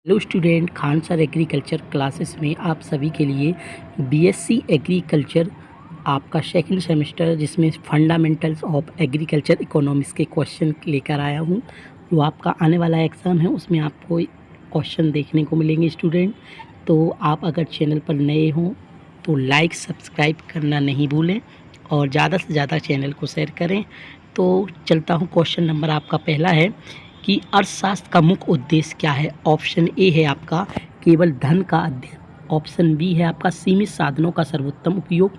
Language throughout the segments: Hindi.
Hello student, Khan sir agriculture classes में आप सभी के लिए बीएससी एग्रीकल्चर आपका सेकंड सेमेस्टर जिसमें फंडामेंटल्स ऑफ एग्रीकल्चर इकोनॉमिक्स के क्वेश्चन लेकर आया हूं। जो आपका आने वाला एग्ज़ाम है उसमें आपको क्वेश्चन देखने को मिलेंगे स्टूडेंट। तो आप अगर चैनल पर नए हों तो लाइक सब्सक्राइब करना नहीं भूलें और ज़्यादा से ज़्यादा चैनल को शेयर करें। तो चलता हूँ, क्वेश्चन नंबर आपका पहला है कि अर्थशास्त्र का मुख्य उद्देश्य क्या है। ऑप्शन ए है आपका केवल धन का अध्ययन, ऑप्शन बी है आपका सीमित साधनों का सर्वोत्तम उपयोग,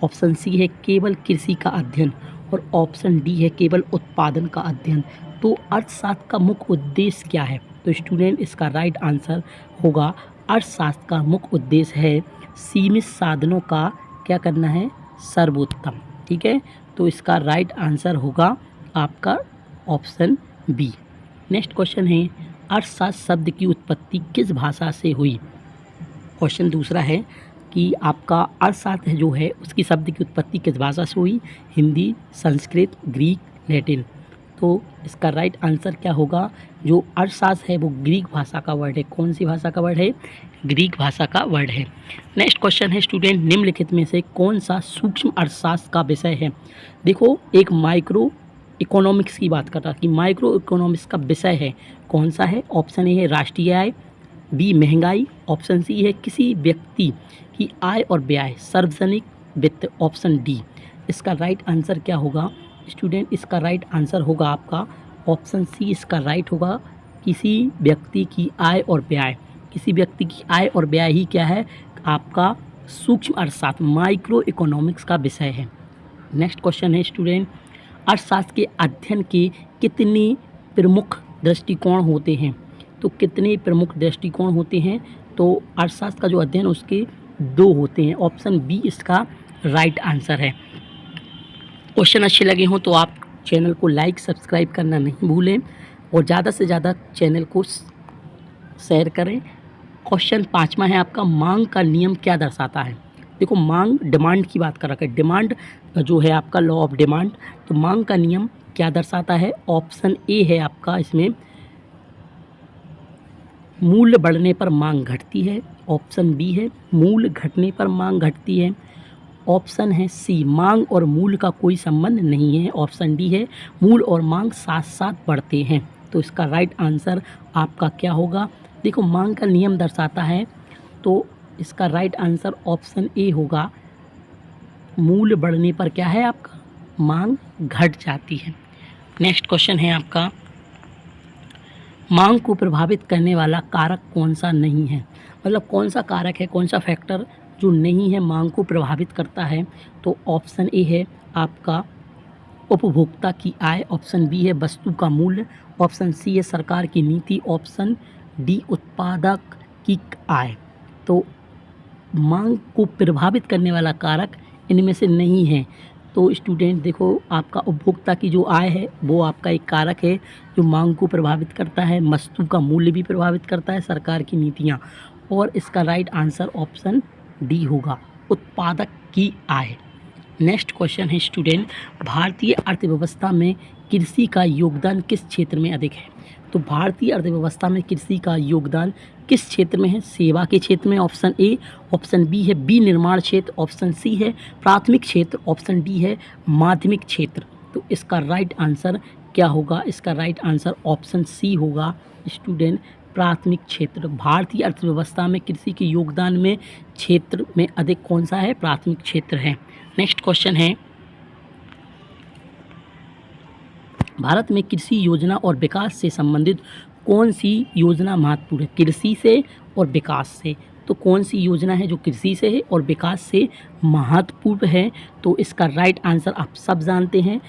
ऑप्शन सी है केवल कृषि का अध्ययन और ऑप्शन डी है केवल उत्पादन का अध्ययन। तो अर्थशास्त्र का मुख्य उद्देश्य क्या है? तो स्टूडेंट इसका राइट आंसर होगा अर्थशास्त्र का मुख्य उद्देश्य है सीमित साधनों का क्या करना है, सर्वोत्तम। ठीक है, तो इसका राइट आंसर होगा आपका ऑप्शन बी। नेक्स्ट क्वेश्चन है अर्थशास्त्र शब्द की उत्पत्ति किस भाषा से हुई। क्वेश्चन दूसरा है कि आपका अर्थशास्त्र जो है उसकी शब्द की उत्पत्ति किस भाषा से हुई, हिंदी, संस्कृत, ग्रीक, लैटिन। तो इसका राइट आंसर क्या होगा, जो अर्थशास्त्र है वो ग्रीक भाषा का वर्ड है। कौन सी भाषा का वर्ड है? ग्रीक भाषा का वर्ड है। नेक्स्ट क्वेश्चन है स्टूडेंट, निम्नलिखित में से कौन सा सूक्ष्म अर्थशास्त्र का विषय है। देखो, एक माइक्रो इकोनॉमिक्स की बात कर रहा कि माइक्रो इकोनॉमिक्स का विषय है, कौन सा है? ऑप्शन ए है राष्ट्रीय आय, बी महंगाई, ऑप्शन सी है किसी व्यक्ति की आय और व्यय, सार्वजनिक वित्त, ऑप्शन डी। इसका राइट आंसर क्या होगा स्टूडेंट? इसका राइट आंसर होगा आपका ऑप्शन सी। इसका राइट होगा किसी व्यक्ति की आय और व्यय। किसी व्यक्ति की आय और व्यय ही क्या है, आपका सूक्ष्म अर्थशास्त्र माइक्रो इकोनॉमिक्स का विषय है। नेक्स्ट क्वेश्चन है स्टूडेंट, अर्थशास्त्र के अध्ययन के कितने प्रमुख दृष्टिकोण होते हैं। तो कितने प्रमुख दृष्टिकोण होते हैं? तो अर्थशास्त्र का जो अध्ययन उसके दो होते हैं। ऑप्शन बी इसका राइट आंसर है। क्वेश्चन अच्छे लगे हों तो आप चैनल को लाइक सब्सक्राइब करना नहीं भूलें और ज़्यादा से ज़्यादा चैनल को शेयर करें। क्वेश्चन पाँचवा है आपका, मांग का नियम क्या दर्शाता है। देखो, मांग डिमांड की बात कर रखा है, डिमांड जो है आपका लॉ ऑफ डिमांड। तो मांग का नियम क्या दर्शाता है? ऑप्शन ए है आपका इसमें मूल्य बढ़ने पर मांग घटती है, ऑप्शन बी है मूल्य घटने पर मांग घटती है, ऑप्शन है सी मांग और मूल्य का कोई संबंध नहीं है, ऑप्शन डी है मूल्य और मांग साथ साथ बढ़ते हैं। तो इसका राइट आंसर आपका क्या होगा? देखो, मांग का नियम दर्शाता है तो इसका राइट आंसर ऑप्शन ए होगा, मूल्य बढ़ने पर क्या है आपका, मांग घट जाती है। नेक्स्ट क्वेश्चन है आपका, मांग को प्रभावित करने वाला कारक कौन सा नहीं है। मतलब कौन सा कारक है, कौन सा फैक्टर जो नहीं है मांग को प्रभावित करता है। तो ऑप्शन ए है आपका उपभोक्ता की आय, ऑप्शन बी है वस्तु का मूल्य, ऑप्शन सी है सरकार की नीति, ऑप्शन डी उत्पादक की आय। तो मांग को प्रभावित करने वाला कारक इनमें से नहीं है। तो स्टूडेंट देखो, आपका उपभोक्ता की जो आय है वो आपका एक कारक है जो मांग को प्रभावित करता है, वस्तु का मूल्य भी प्रभावित करता है, सरकार की नीतियाँ। और इसका राइट आंसर ऑप्शन डी होगा, उत्पादक की आय। नेक्स्ट क्वेश्चन है स्टूडेंट, भारतीय अर्थव्यवस्था में कृषि का योगदान किस क्षेत्र में अधिक है। तो भारतीय अर्थव्यवस्था में कृषि का योगदान किस क्षेत्र में है? सेवा के क्षेत्र में, ऑप्शन ए, ऑप्शन बी है बी निर्माण क्षेत्र, ऑप्शन सी है प्राथमिक क्षेत्र, ऑप्शन डी है माध्यमिक क्षेत्र। तो इसका राइट आंसर क्या होगा? इसका राइट आंसर ऑप्शन सी होगा स्टूडेंट, प्राथमिक क्षेत्र। भारतीय अर्थव्यवस्था में कृषि के योगदान में क्षेत्र में अधिक कौन सा है? प्राथमिक क्षेत्र है। नेक्स्ट क्वेश्चन है, भारत में कृषि योजना और विकास से संबंधित कौन सी योजना महत्वपूर्ण है? कृषि से और विकास से। तो कौन सी योजना है जो कृषि से है और विकास से महत्वपूर्ण है? तो इसका राइट आंसर आप सब जानते हैं,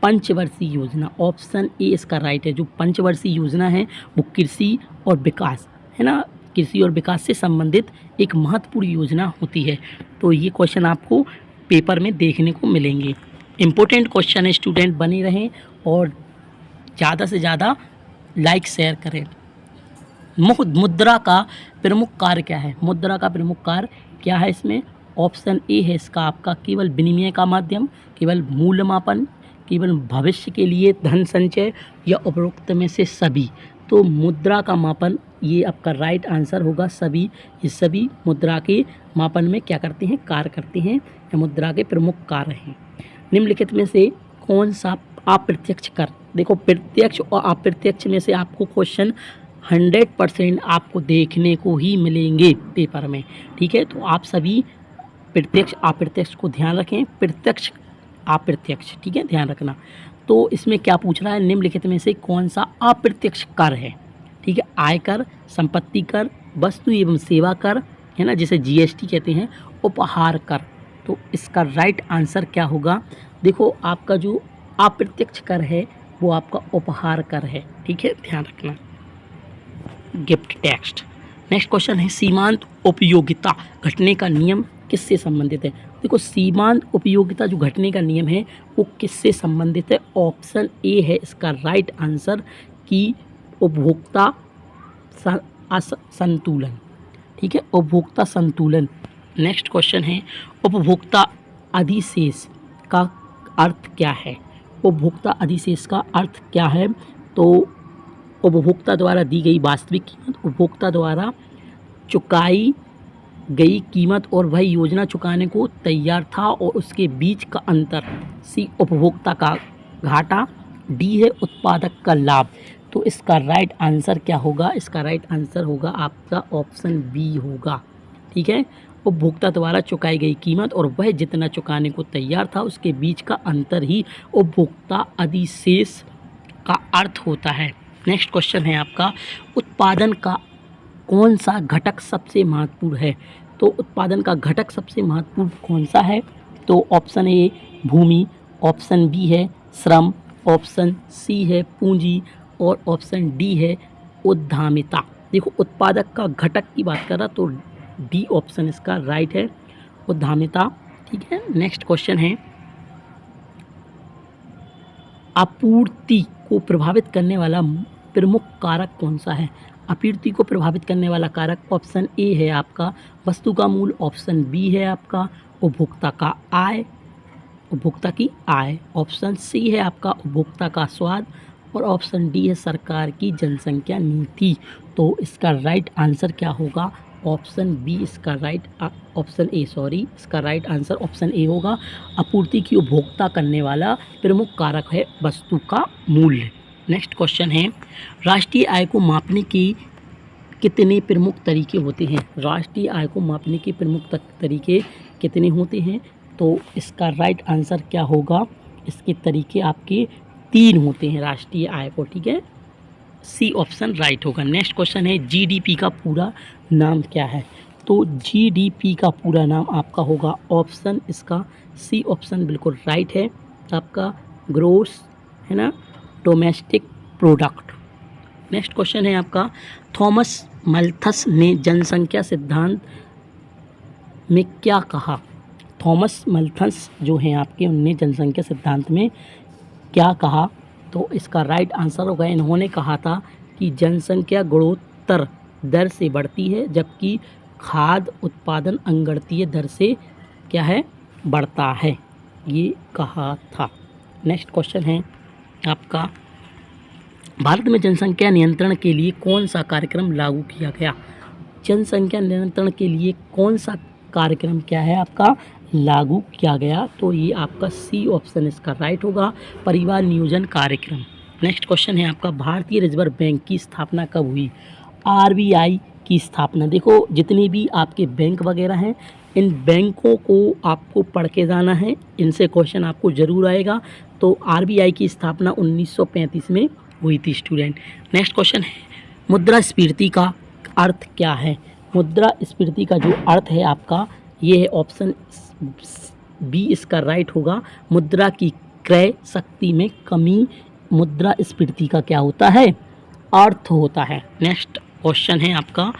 पंचवर्षीय योजना। ऑप्शन ए इसका राइट है। जो पंचवर्षीय योजना है वो कृषि और विकास है ना, कृषि और विकास से संबंधित एक महत्वपूर्ण योजना होती है। तो ये क्वेश्चन आपको पेपर में देखने को मिलेंगे। इम्पोर्टेंट क्वेश्चन है स्टूडेंट, बने रहें और ज़्यादा से ज़्यादा लाइक शेयर करें। मुद्रा का प्रमुख कार्य क्या है? मुद्रा का प्रमुख कार्य क्या है इसमें? ऑप्शन ए है इसका आपका केवल विनिमय का माध्यम, केवल मूल्य मापन, केवल भविष्य के लिए धन संचय या उपरोक्त में से सभी। तो तो मुद्रा का मापन, ये आपका राइट आंसर होगा। ये सभी मुद्रा के मापन में क्या करते हैं, कार्य करते हैं, या मुद्रा के प्रमुख कार्य हैं। निम्नलिखित में से कौन सा अप्रत्यक्ष कर, देखो प्रत्यक्ष और अप्रत्यक्ष में से आपको क्वेश्चन 100% आपको देखने को ही मिलेंगे पेपर में, ठीक है। तो आप सभी प्रत्यक्ष अप्रत्यक्ष को ध्यान रखें, प्रत्यक्ष अप्रत्यक्ष, ठीक है, ध्यान रखना। तो इसमें क्या पूछ रहा है, निम्नलिखित में से कौन सा अप्रत्यक्ष कर है, ठीक है। आयकर, संपत्ति कर, वस्तु एवं सेवा कर, है ना, जिसे जीएसटी कहते हैं, उपहार कर। तो इसका राइट आंसर क्या होगा, देखो आपका जो अप्रत्यक्ष कर है वो आपका उपहार कर है, ठीक है, ध्यान रखना। Gift tax. नेक्स्ट क्वेश्चन है, सीमांत उपयोगिता घटने का नियम किससे संबंधित है। देखो सीमांत उपयोगिता जो घटने का नियम है वो किससे संबंधित है, ऑप्शन ए है इसका राइट आंसर कि उपभोक्ता संतुलन, ठीक है, उपभोक्ता संतुलन। नेक्स्ट क्वेश्चन है, उपभोक्ता अधिशेष का अर्थ क्या है। उपभोक्ता अधिशेष का अर्थ क्या है, तो उपभोक्ता द्वारा दी गई वास्तविक कीमत, उपभोक्ता द्वारा चुकाई गई कीमत और वह योजना चुकाने को तैयार था और उसके बीच का अंतर। सी उपभोक्ता का घाटा, डी है उत्पादक का लाभ। तो इसका राइट आंसर क्या होगा, इसका राइट आंसर होगा आपका ऑप्शन बी होगा, ठीक है। उपभोक्ता द्वारा चुकाई गई कीमत और वह जितना चुकाने को तैयार था उसके बीच का अंतर ही उपभोक्ता अधिशेष का अर्थ होता है। नेक्स्ट क्वेश्चन है आपका, उत्पादन का कौन सा घटक सबसे महत्वपूर्ण है। तो उत्पादन का घटक सबसे महत्वपूर्ण कौन सा है, तो ऑप्शन ए भूमि, ऑप्शन बी है श्रम, ऑप्शन सी है पूंजी और ऑप्शन डी है उद्यमिता। देखो उत्पादक का घटक की बात कर रहा तो डी ऑप्शन इसका राइट है, उद्यमिता, ठीक है। नेक्स्ट क्वेश्चन है, आपूर्ति को प्रभावित करने वाला प्रमुख कारक कौन सा है। आपूर्ति को प्रभावित करने वाला कारक ऑप्शन ए है आपका वस्तु का मूल्य, ऑप्शन बी है आपका उपभोक्ता का आय, उपभोक्ता की आय, ऑप्शन सी है आपका उपभोक्ता का स्वाद और ऑप्शन डी है सरकार की जनसंख्या नीति। तो इसका राइट आंसर क्या होगा, ऑप्शन बी इसका राइट, ऑप्शन ए सॉरी, इसका राइट आंसर ऑप्शन ए होगा। आपूर्ति की उपभोक्ता करने वाला प्रमुख कारक है वस्तु का मूल्य। नेक्स्ट क्वेश्चन है, राष्ट्रीय आय को मापने के कितने प्रमुख तरीके होते हैं। राष्ट्रीय आय को मापने के प्रमुख तरीके कितने होते हैं, तो इसका राइट आंसर क्या होगा, इसके तरीके आपके 3 होते हैं राष्ट्रीय आय को, ठीक है, सी ऑप्शन राइट होगा। नेक्स्ट क्वेश्चन है, जीडीपी का पूरा नाम क्या है। तो जीडीपी का पूरा नाम आपका होगा ऑप्शन इसका सी ऑप्शन बिल्कुल राइट है आपका, ग्रोस, है ना, डोमेस्टिक प्रोडक्ट। नेक्स्ट क्वेश्चन है आपका, थॉमस मल्थस ने जनसंख्या सिद्धांत में क्या कहा। थॉमस मल्थस जो हैं आपके, उनने जनसंख्या सिद्धांत में क्या कहा, तो इसका राइट आंसर होगा, इन्होंने कहा था कि जनसंख्या गुणोत्तर दर से बढ़ती है जबकि खाद्य उत्पादन अंगणितीय दर से क्या है, बढ़ता है, ये कहा था। नेक्स्ट क्वेश्चन है आपका, भारत में जनसंख्या नियंत्रण के लिए कौन सा कार्यक्रम लागू किया गया। जनसंख्या नियंत्रण के लिए कौन सा कार्यक्रम क्या है आपका लागू किया गया, तो ये आपका सी ऑप्शन इसका राइट होगा, परिवार नियोजन कार्यक्रम। नेक्स्ट क्वेश्चन है आपका, भारतीय रिजर्व बैंक की स्थापना कब हुई। आरबीआई की स्थापना, देखो जितने भी आपके बैंक वगैरह हैं इन बैंकों को आपको पढ़ के जाना है, इनसे क्वेश्चन आपको ज़रूर आएगा। तो आरबीआई की स्थापना 1935 में हुई थी स्टूडेंट। नेक्स्ट क्वेश्चन है, मुद्रास्फीति का अर्थ क्या है। मुद्रास्फीति का जो अर्थ है आपका ये है ऑप्शन बी इसका राइट होगा, मुद्रा की क्रय शक्ति में कमी मुद्रास्फीति का क्या होता है, अर्थ होता है। नेक्स्ट क्वेश्चन है आपका,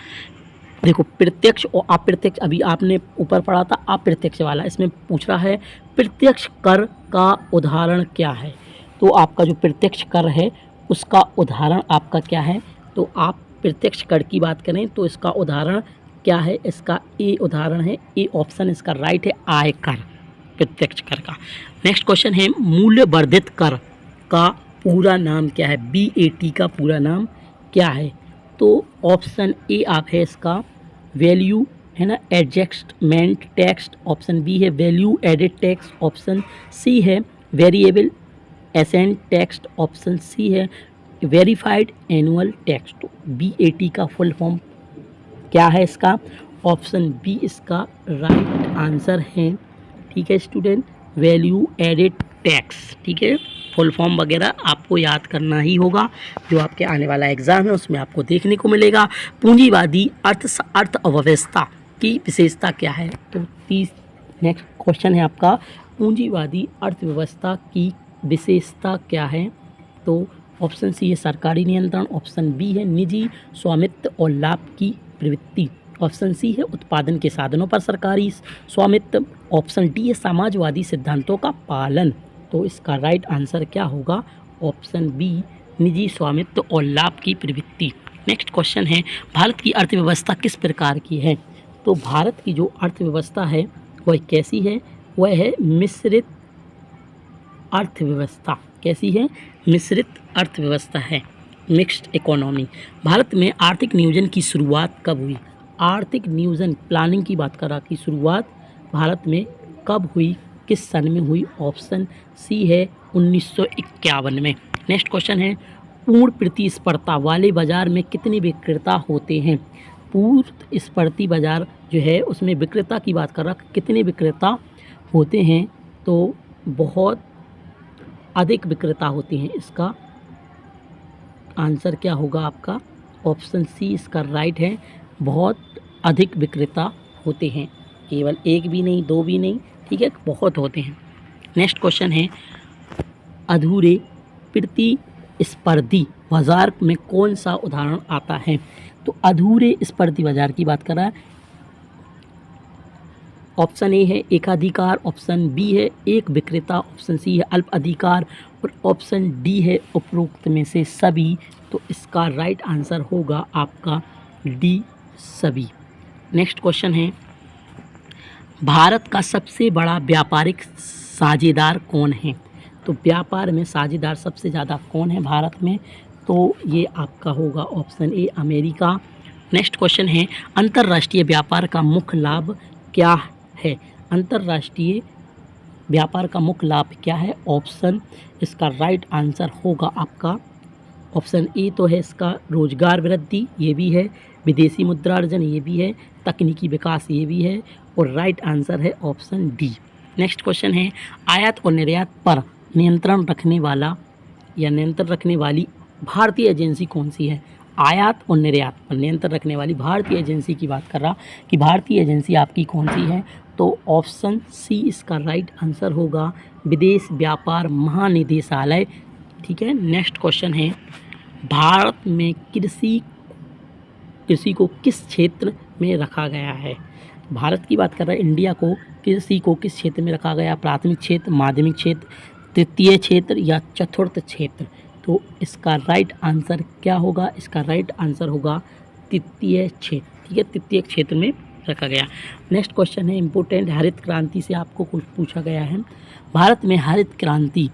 देखो प्रत्यक्ष और अप्रत्यक्ष, अभी आपने ऊपर पढ़ा था अप्रत्यक्ष वाला, इसमें पूछ रहा है प्रत्यक्ष कर का उदाहरण क्या है। तो आपका जो प्रत्यक्ष कर है उसका उदाहरण आपका क्या है, तो आप प्रत्यक्ष कर की बात करें तो इसका उदाहरण क्या है, इसका ए उदाहरण है, ए ऑप्शन इसका राइट है, आयकर, प्रत्यक्ष कर का। नेक्स्ट क्वेश्चन है, मूल्य वर्धित कर का पूरा नाम क्या है। बीएटी का पूरा नाम क्या है? तो ऑप्शन ए आप है इसका वैल्यू, है ना, एडजस्टमेंट टैक्स, ऑप्शन बी है value added tax, option C है variable ascent tax, option C है वेरीफाइड एनुअल टैक्स। तो BAT का फुल फॉर्म क्या है इसका? ऑप्शन बी इसका राइट आंसर है। ठीक है स्टूडेंट, वैल्यू एडेड टैक्स। ठीक है, फुल फॉर्म वगैरह आपको याद करना ही होगा, जो आपके आने वाला एग्जाम है उसमें आपको देखने को मिलेगा। पूंजीवादी अर्थव्यवस्था की विशेषता क्या है? तो नेक्स्ट क्वेश्चन है आपका, पूंजीवादी अर्थव्यवस्था की विशेषता क्या है? तो ऑप्शन सी है सरकारी नियंत्रण, ऑप्शन बी है निजी स्वामित्व और लाभ की प्रवृत्ति, ऑप्शन सी है उत्पादन के साधनों पर सरकारी स्वामित्व, ऑप्शन डी है समाजवादी सिद्धांतों का पालन। तो इसका राइट आंसर क्या होगा? ऑप्शन बी निजी स्वामित्व और लाभ की प्रवृत्ति। नेक्स्ट क्वेश्चन है, भारत की अर्थव्यवस्था किस प्रकार की है? तो भारत की जो अर्थव्यवस्था है वह कैसी है? वह है मिश्रित अर्थव्यवस्था। कैसी है? मिश्रित अर्थव्यवस्था है, मिक्स्ड इकोनॉमी। भारत में आर्थिक नियोजन की शुरुआत कब हुई? आर्थिक नियोजन प्लानिंग की बात करा कि शुरुआत भारत में कब हुई, किस सन में हुई? ऑप्शन सी है 1951 में। नेक्स्ट क्वेश्चन है, पूर्ण प्रतिस्पर्धा वाले बाजार में कितने विक्रेता होते हैं? पूर्ण स्पर्धी बाजार जो है उसमें विक्रेता की बात कर रहा, कितने विक्रेता होते हैं? तो बहुत अधिक विक्रेता होते हैं। इसका आंसर क्या होगा आपका? ऑप्शन सी इसका राइट है, बहुत अधिक विक्रेता होते हैं, केवल एक भी नहीं, दो भी नहीं, ठीक है, बहुत होते हैं। नेक्स्ट क्वेश्चन है, अधूरे प्रतिस्पर्धी बाजार में कौन सा उदाहरण आता है? तो अधूरे स्पर्धी बाजार की बात कर रहा है। ऑप्शन ए है एकाधिकार, ऑप्शन बी है एक विक्रेता, ऑप्शन सी है अल्प अधिकार और ऑप्शन डी है उपरोक्त में से सभी। तो इसका राइट आंसर होगा आपका डी, सभी। नेक्स्ट क्वेश्चन है, भारत का सबसे बड़ा व्यापारिक साझेदार कौन है? तो व्यापार में साझेदार सबसे ज़्यादा कौन है भारत में? तो ये आपका होगा option A America. Next question है, अंतर्राष्ट्रीय व्यापार का मुख्य लाभ क्या है? अंतर्राष्ट्रीय व्यापार का मुख्य लाभ क्या है? ऑप्शन, इसका राइट आंसर होगा आपका ऑप्शन ए तो है इसका रोजगार वृद्धि, ये भी है, विदेशी मुद्रा अर्जन, ये भी है, तकनीकी विकास, ये भी है, और राइट आंसर है ऑप्शन डी। नेक्स्ट क्वेश्चन है, आयात और निर्यात पर नियंत्रण रखने वाला या नियंत्रण रखने वाली भारतीय एजेंसी कौन सी है? आयात और निर्यात पर नियंत्रण रखने वाली भारतीय एजेंसी की बात कर रहा कि भारतीय एजेंसी आपकी कौन सी है? तो ऑप्शन सी इसका राइट आंसर होगा विदेश व्यापार महानिदेशालय। ठीक है। नेक्स्ट क्वेश्चन है, भारत में कृषि को किस क्षेत्र में रखा गया है? भारत की बात कर रहा है, इंडिया को कृषि को किस क्षेत्र में रखा गया? प्राथमिक क्षेत्र, माध्यमिक क्षेत्र, तृतीय क्षेत्र या चतुर्थ क्षेत्र? तो इसका राइट आंसर क्या होगा? इसका राइट आंसर होगा तृतीय क्षेत्र। ठीक है, तृतीय क्षेत्र में रखा गया। नेक्स्ट क्वेश्चन है इम्पोर्टेंट, हरित क्रांति से आपको कुछ पूछा गया है। भारत में हरित क्रांति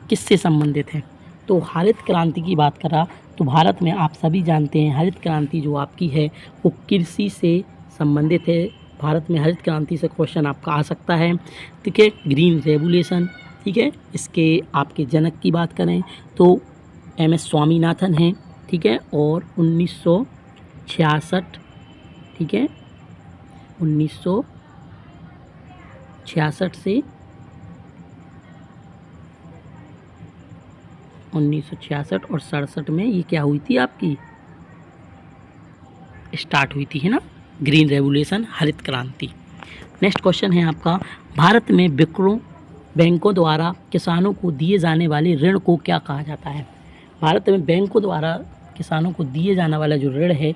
किससे संबंधित है? तो हरित क्रांति की बात करा तो भारत में आप सभी जानते हैं हरित क्रांति जो आपकी है वो कृषि से संबंधित है। भारत में हरित क्रांति से क्वेश्चन आपका आ सकता है। ठीक है, ग्रीन रेवोल्यूशन। ठीक है, इसके आपके जनक की बात करें तो MS स्वामीनाथन हैं। ठीक है, और 1966, ठीक है, 1966 से 1966 और 67 में ये क्या हुई थी आपकी, स्टार्ट हुई थी, है ना, ग्रीन रेवोल्यूशन, हरित क्रांति। नेक्स्ट क्वेश्चन है आपका, भारत में बैंकों द्वारा किसानों को दिए जाने वाले ऋण को क्या कहा जाता है? भारत में बैंकों द्वारा किसानों को दिए जाने वाला जो ऋण है,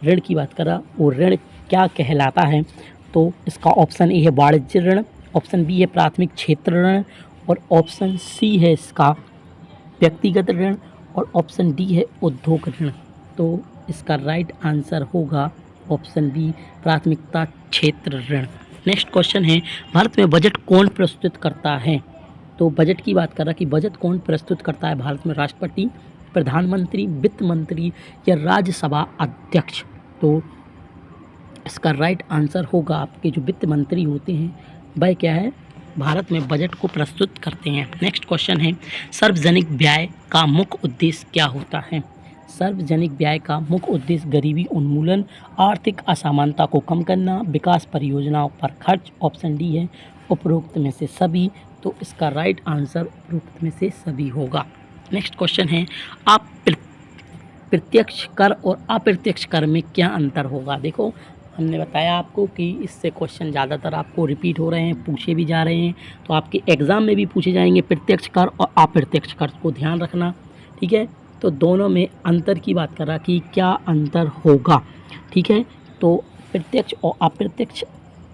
ऋण की बात करा वो ऋण क्या कहलाता है? तो इसका ऑप्शन ए है वाणिज्य ऋण, ऑप्शन बी है प्राथमिक क्षेत्र ऋण, और ऑप्शन सी है इसका व्यक्तिगत ऋण, और ऑप्शन डी है उद्योग ऋण। तो इसका राइट आंसर होगा ऑप्शन बी प्राथमिकता क्षेत्र ऋण। नेक्स्ट क्वेश्चन है, भारत में बजट कौन प्रस्तुत करता है? तो बजट की बात कर रहा कि बजट कौन प्रस्तुत करता है भारत में? राष्ट्रपति, प्रधानमंत्री, वित्त मंत्री या राज्यसभा अध्यक्ष? तो इसका राइट आंसर होगा आपके जो वित्त मंत्री होते हैं वह क्या है, भारत में बजट को प्रस्तुत करते हैं। नेक्स्ट क्वेश्चन है, सार्वजनिक व्यय का मुख्य उद्देश्य क्या होता है? सार्वजनिक व्यय का मुख्य उद्देश्य गरीबी उन्मूलन, आर्थिक असमानता को कम करना, विकास परियोजनाओं पर खर्च। ऑप्शन डी है उपरोक्त में से सभी। तो इसका राइट आंसर उपरोक्त में से सभी होगा। नेक्स्ट क्वेश्चन है, आप प्रत्यक्ष कर और अप्रत्यक्ष कर में क्या अंतर होगा? देखो हमने बताया आपको कि इससे क्वेश्चन ज़्यादातर आपको रिपीट हो रहे हैं, पूछे भी जा रहे हैं, तो आपके एग्ज़ाम में भी पूछे जाएंगे प्रत्यक्ष कर और अप्रत्यक्ष कर को ध्यान रखना, ठीक है। तो दोनों में अंतर की बात कर रहा कि क्या अंतर होगा, ठीक है। तो प्रत्यक्ष और अप्रत्यक्ष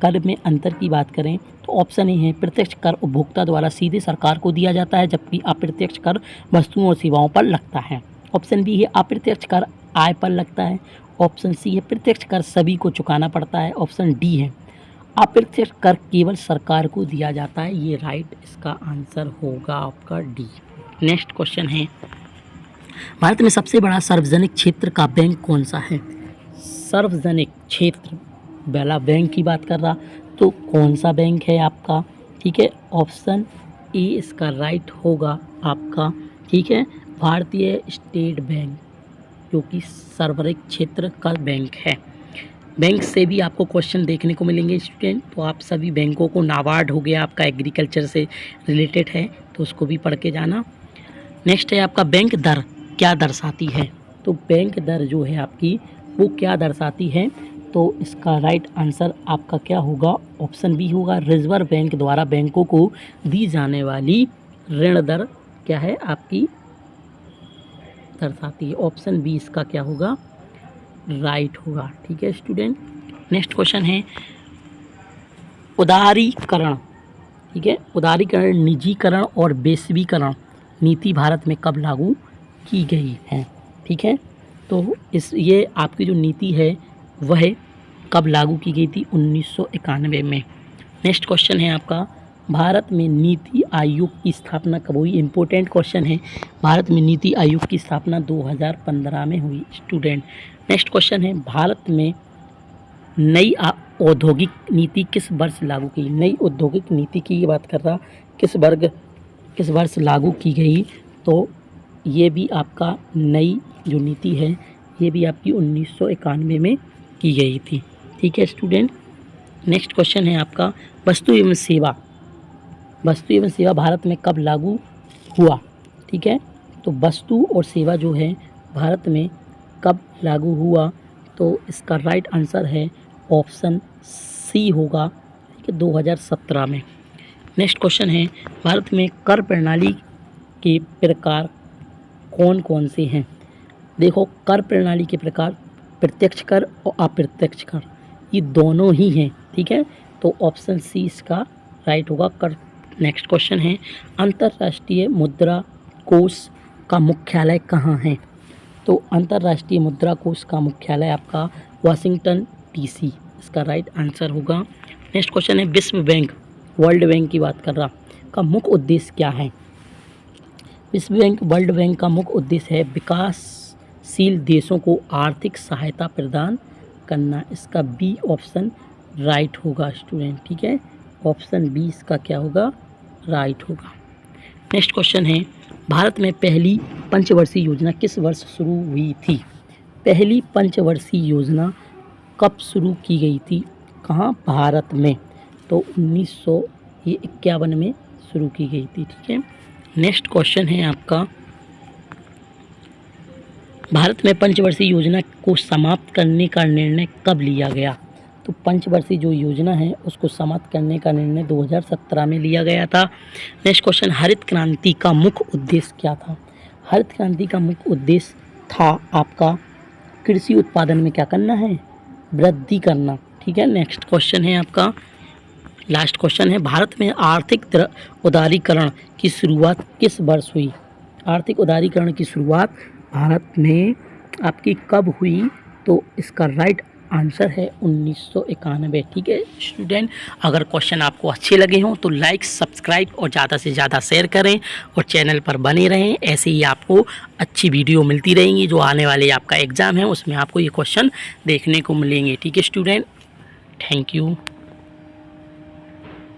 कर में अंतर की बात करें तो ऑप्शन ए है, प्रत्यक्ष कर उपभोक्ता द्वारा सीधे सरकार को दिया जाता है, जबकि अप्रत्यक्ष कर वस्तुओं और सेवाओं पर लगता है। ऑप्शन बी है, अप्रत्यक्ष कर आय पर लगता है। ऑप्शन सी है, प्रत्यक्ष कर सभी को चुकाना पड़ता है। ऑप्शन डी है, अप्रत्यक्ष कर केवल सरकार को दिया जाता है। ये राइट इसका आंसर होगा आपका डी। नेक्स्ट क्वेश्चन है, भारत में सबसे बड़ा सार्वजनिक क्षेत्र का बैंक कौन सा है? सार्वजनिक क्षेत्र वाला बैंक की बात कर रहा, तो कौन सा बैंक है आपका, ठीक है। ऑप्शन ए इसका राइट होगा आपका, ठीक है, भारतीय स्टेट बैंक, जो कि सार्वजनिक क्षेत्र का बैंक है। बैंक से भी आपको क्वेश्चन देखने को मिलेंगे स्टूडेंट, तो आप सभी बैंकों को, नाबार्ड हो गया आपका एग्रीकल्चर से रिलेटेड है तो उसको भी पढ़ के जाना। नेक्स्ट है आपका, बैंक दर क्या दर्शाती है? तो बैंक दर जो है आपकी वो क्या दर्शाती है? तो इसका राइट आंसर आपका क्या होगा? ऑप्शन बी होगा, रिजर्व बैंक द्वारा बैंकों को दी जाने वाली ऋण दर क्या है आपकी दर्शाती है। ऑप्शन बी इसका क्या होगा? राइट होगा, ठीक है स्टूडेंट। नेक्स्ट क्वेश्चन है, उदारीकरण, ठीक है, उदारीकरण, निजीकरण और वैश्वीकरण नीति भारत में कब लागू की गई है? ठीक है, तो ये आपकी जो नीति है वह कब लागू की गई थी? 1991 में। नेक्स्ट क्वेश्चन है आपका, भारत में नीति आयोग की स्थापना कब हुई? इम्पोर्टेंट क्वेश्चन है, भारत में नीति आयोग की स्थापना 2015 में हुई स्टूडेंट। नेक्स्ट क्वेश्चन है, भारत में नई औद्योगिक नीति किस वर्ष लागू की? नई औद्योगिक नीति की बात कर रहा, किस वर्ष लागू की गई? तो ये भी आपका नई जो नीति है ये भी आपकी 1991 में की गई थी, ठीक है स्टूडेंट। नेक्स्ट क्वेश्चन है आपका, वस्तु एवं सेवा भारत में कब लागू हुआ? ठीक है, तो वस्तु और सेवा जो है भारत में कब लागू हुआ? तो इसका राइट आंसर है ऑप्शन सी होगा, ठीक है, 2017 में। नेक्स्ट क्वेश्चन है, भारत में कर प्रणाली के प्रकार कौन कौन से हैं? देखो, कर प्रणाली के प्रकार प्रत्यक्ष कर और अप्रत्यक्ष कर ये दोनों ही हैं, ठीक है, तो ऑप्शन सी इसका राइट होगा कर। नेक्स्ट क्वेश्चन है, अंतर्राष्ट्रीय मुद्रा कोष का मुख्यालय कहाँ है? तो अंतर्राष्ट्रीय मुद्रा कोष का मुख्यालय आपका वाशिंगटन डीसी, इसका राइट आंसर होगा। नेक्स्ट क्वेश्चन है, विश्व बैंक, वर्ल्ड बैंक की बात कर रहा, का मुख्य उद्देश्य क्या है? विश्व बैंक, वर्ल्ड बैंक का मुख्य उद्देश्य है विकासशील देशों को आर्थिक सहायता प्रदान करना। इसका बी ऑप्शन राइट होगा स्टूडेंट, ठीक है, ऑप्शन बी इसका क्या होगा? राइट होगा। नेक्स्ट क्वेश्चन है, भारत में पहली पंचवर्षीय योजना किस वर्ष शुरू हुई थी? पहली पंचवर्षीय योजना कब शुरू की गई थी? कहाँ? भारत में, तो 1951 में शुरू की गई थी, ठीक है। नेक्स्ट क्वेश्चन है आपका, भारत में पंचवर्षीय योजना को समाप्त करने का निर्णय कब लिया गया? तो पंचवर्षीय जो योजना है उसको समाप्त करने का निर्णय 2017 में लिया गया था। नेक्स्ट क्वेश्चन, हरित क्रांति का मुख्य उद्देश्य क्या था? हरित क्रांति का मुख्य उद्देश्य था आपका कृषि उत्पादन में क्या करना है? वृद्धि करना, ठीक है। नेक्स्ट क्वेश्चन है आपका, लास्ट क्वेश्चन है, भारत में आर्थिक उदारीकरण की शुरुआत किस वर्ष हुई? आर्थिक उदारीकरण की शुरुआत भारत में आपकी कब हुई? तो इसका राइट आंसर है 1991। ठीक है स्टूडेंट, अगर क्वेश्चन आपको अच्छे लगे हों तो लाइक, सब्सक्राइब और ज़्यादा से ज़्यादा शेयर करें और चैनल पर बने रहें। ऐसे ही आपको अच्छी वीडियो मिलती रहेंगी, जो आने वाले आपका एग्ज़ाम है उसमें आपको ये क्वेश्चन देखने को मिलेंगे। ठीक है स्टूडेंट, थैंक यू।